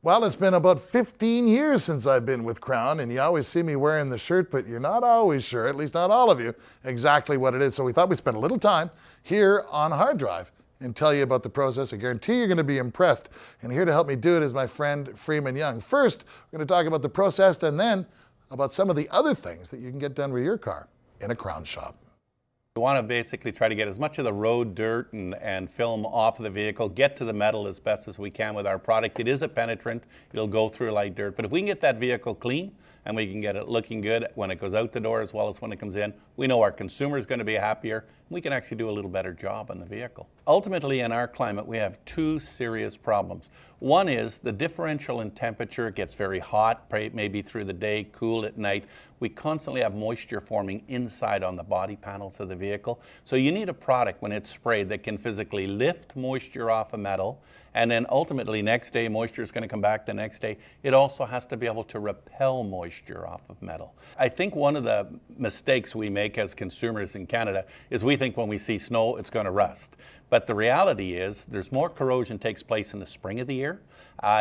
Well, it's been about 15 years since I've been with Krown, and you always see me wearing the shirt, but you're not always sure, at least not all of you, exactly what it is. So we thought we'd spend a little time here on Hard Drive and tell you about the process. I guarantee you're going to be impressed. And here to help me do it is my friend Freeman Young. First, we're going to talk about the process and then about some of the other things that you can get done with your car in a Krown shop. We want to basically try to get as much of the road dirt and film off of the vehicle, get to the metal as best as we can with our product. It is a penetrant. It'll go through like dirt. But if we can get that vehicle clean and we can get it looking good when it goes out the door as well as when it comes in, we know our consumer is going to be happier. We can actually do a little better job on the vehicle. Ultimately, in our climate, we have two serious problems. One is the differential in temperature. It gets very hot, maybe through the day, cool at night. We constantly have moisture forming inside on the body panels of the vehicle. So you need a product when it's sprayed that can physically lift moisture off of metal, and then ultimately next day moisture is going to come back the next day. It also has to be able to repel moisture off of metal. I think one of the mistakes we make as consumers in Canada is we think when we see snow it's going to rust. But the reality is there's more corrosion takes place in the spring of the year.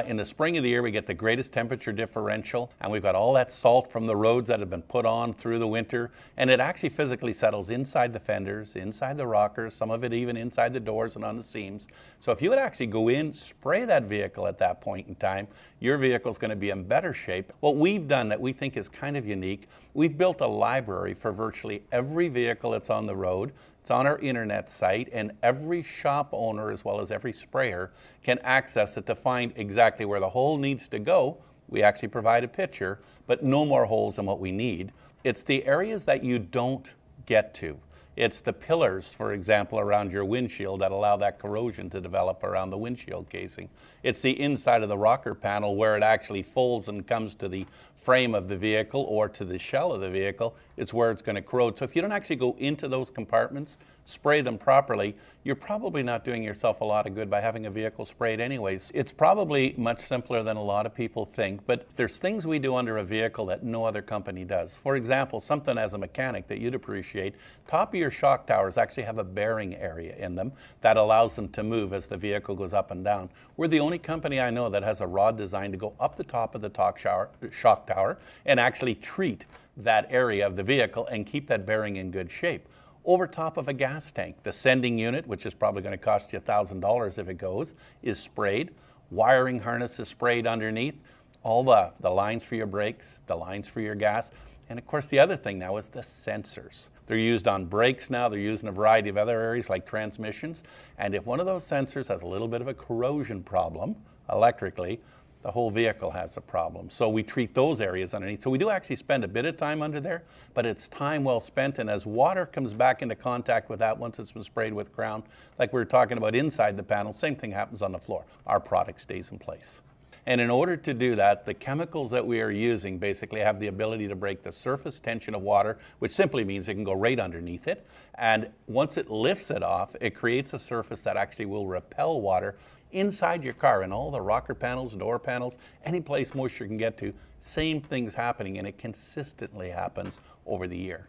In the spring of the year, we get the greatest temperature differential, and we've got all that salt from the roads that have been put on through the winter, and it actually physically settles inside the fenders, inside the rockers, some of it even inside the doors and on the seams. So if you would actually go in, spray that vehicle at that point in time, your vehicle's going to be in better shape. What we've done that we think is kind of unique, we've built a library for virtually every vehicle that's on the road. It's on our internet site, and every shop owner as well as every sprayer can access it to find exactly where the hole needs to go. We actually provide a picture, but no more holes than what we need. It's the areas that you don't get to. It's the pillars, for example, around your windshield that allow that corrosion to develop around the windshield casing. It's the inside of the rocker panel where it actually folds and comes to the frame of the vehicle or to the shell of the vehicle. It's where it's going to corrode. So if you don't actually go into those compartments, spray them properly, you're probably not doing yourself a lot of good by having a vehicle sprayed anyways. It's probably much simpler than a lot of people think, but there's things we do under a vehicle that no other company does. For example, something as a mechanic that you'd appreciate, top of your shock towers actually have a bearing area in them that allows them to move as the vehicle goes up and down. We're the only company I know that has a rod designed to go up the top of the shock tower and actually treat that area of the vehicle and keep that bearing in good shape. Over top of a gas tank, the sending unit, which is probably going to cost you $1,000 if it goes, is sprayed. Wiring harness is sprayed underneath. All the lines for your brakes, the lines for your gas. And of course the other thing now is the sensors. They're used on brakes now, they're used in a variety of other areas like transmissions. And if one of those sensors has a little bit of a corrosion problem electrically, the whole vehicle has a problem. So we treat those areas underneath. So we do actually spend a bit of time under there, but it's time well spent. And as water comes back into contact with that, once it's been sprayed with Krown, like we were talking about inside the panel, same thing happens on the floor. Our product stays in place. And in order to do that, the chemicals that we are using basically have the ability to break the surface tension of water, which simply means it can go right underneath it. And once it lifts it off, it creates a surface that actually will repel water inside your car, in all the rocker panels, door panels, any place moisture can get to. Same thing's happening, and it consistently happens over the year.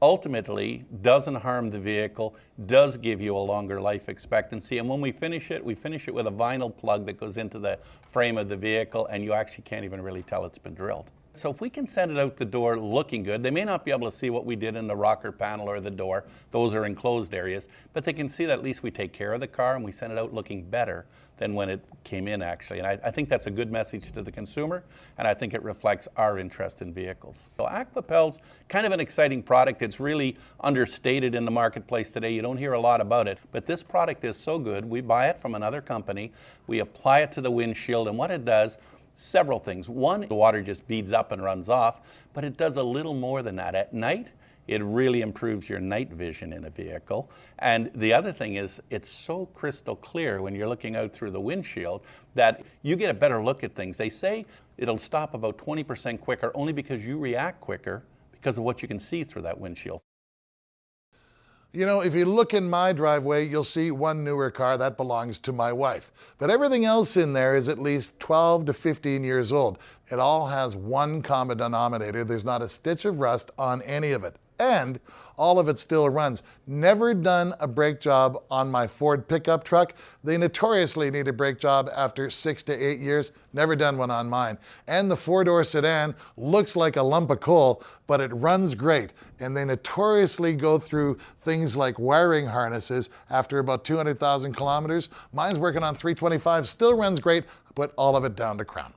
Ultimately, doesn't harm the vehicle, does give you a longer life expectancy, and when we finish it with a vinyl plug that goes into the frame of the vehicle, and you actually can't even really tell it's been drilled. So if we can send it out the door looking good, they may not be able to see what we did in the rocker panel or the door. Those are enclosed areas, but they can see that at least we take care of the car and we send it out looking better than when it came in actually. And I think that's a good message to the consumer, and I think it reflects our interest in vehicles. So Aquapel's kind of an exciting product. It's really understated in the marketplace today. You don't hear a lot about it, but this product is so good. We buy it from another company. We apply it to the windshield, and what it does, several things. One, the water just beads up and runs off, but it does a little more than that. At night, it really improves your night vision in a vehicle. And the other thing is, it's so crystal clear when you're looking out through the windshield that you get a better look at things. They say it'll stop about 20% quicker only because you react quicker because of what you can see through that windshield. You know, if you look in my driveway, you'll see one newer car that belongs to my wife. But everything else in there is at least 12 to 15 years old. It all has one common denominator. There's not a stitch of rust on any of it. and all of it still runs. Never done a brake job on my Ford pickup truck. They notoriously need a brake job after 6 to 8 years. Never done one on mine. And the four-door sedan looks like a lump of coal, but it runs great. And they notoriously go through things like wiring harnesses after about 200,000 kilometers. Mine's working on 325, still runs great, put all of it down to Krown.